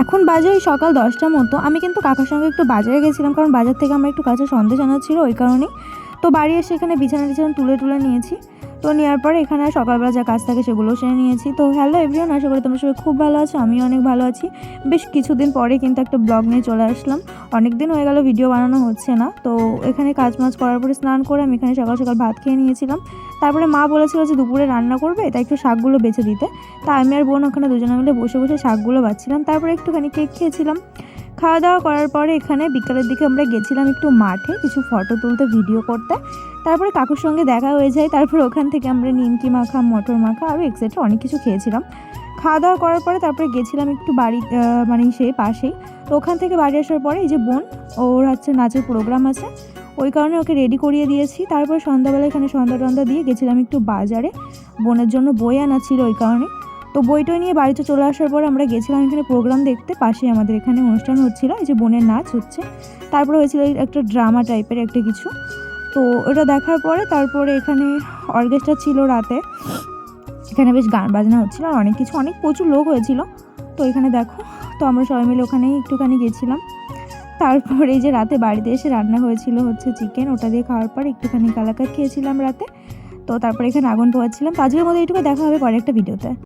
এখন বাজে ওই সকাল 10টার মতো। আমি কিন্তু কাকার সঙ্গে একটু বাজারে গেছিলাম, কারণ বাজার থেকে আমার একটু কাছে সন্দেশ আনা ছিল, ওই কারণেই। তো বাড়ি এসে এখানে বিছানা টিছানা তুলে নিয়েছি। তো নেওয়ার পরে এখানে সকালবেলা যা কাজ থাকে সেগুলো সেরে নিয়েছি। তো হ্যালো এভরিওয়ান, আশা করি তোমরা সবাই খুব ভালো আছো, আমিও অনেক ভালো আছি। বেশ কিছুদিন পরে কিন্তু একটা ব্লগ নিয়ে চলে আসলাম। অনেক দিন হয়ে গেল ভিডিও বানানো হচ্ছে না। তো এখানে কাজ মাজ করার পরে স্নান করে আমি এখানে সকাল সকাল ভাত খেয়ে নিয়েছিলাম। তারপরে মা বলেছিল যে দুপুরে রান্না করবে, তাই একটু শাকগুলো বেছে দিতে। তা আমি আর বোন ওখানে দুজনে মিলে বসে বসে শাকগুলো বাছছিলাম। তারপরে একটুখানি কেক খেয়েছিলাম। খাওয়া দাওয়া করার পরে এখানে বিকালের দিকে আমরা গেছিলাম একটু মাঠে কিছু ফটো তুলতে, ভিডিও করতে। তারপরে কাকুর সঙ্গে দেখা হয়ে যায়। তারপরে ওখান থেকে আমরা নিমকি মাখা, মটর মাখা আরও এক্সেট্রা অনেক কিছু খেয়েছিলাম। খাওয়া দাওয়া করার পরে তারপরে গেছিলাম একটু বাড়ি, মানে সেই পাশেই। তো ওখান থেকে বাড়ি আসার পরে এই যে বোন, ওর হচ্ছে নাচের প্রোগ্রাম আছে, ওই কারণে ওকে রেডি করিয়ে দিয়েছি। তারপর সন্ধ্যাবেলা এখানে সন্ধ্যা টন্ধা দিয়ে গেছিলাম একটু বাজারে, বোনের জন্য বই আনা ছিল ওই কারণে। তো বইটা নিয়ে বাড়িতে চলে আসার পরে আমরা গেছিলাম এখানে প্রোগ্রাম দেখতে। পাশে আমাদের এখানে অনুষ্ঠান হচ্ছিল, এই যে বোনের নাচ হচ্ছে। তারপরে হয়েছিল একটা ড্রামা টাইপের একটা কিছু। তো ওটা দেখার পরে তারপরে এখানে অর্কেস্ট্রা ছিল রাতে, এখানে বেশ গান বাজনা হচ্ছিল আর অনেক কিছু, অনেক প্রচুর লোক হয়েছিল। তো এখানে দেখো, তো আমরা সবাই মিলে ওখানেই একটুখানি গেছিলাম। তারপরে এই যে রাতে বাড়িতে এসে রান্না হয়েছিল হচ্ছে চিকেন, ওটা দিয়ে খাওয়ার পর একটুখানি কালাকাত খেয়েছিলাম রাতে। তো তারপরে এখানে আগুন পোয়াচ্ছিলাম। তো আজকের মধ্যে এইটুকু, দেখা হবে পরে একটা ভিডিওতে।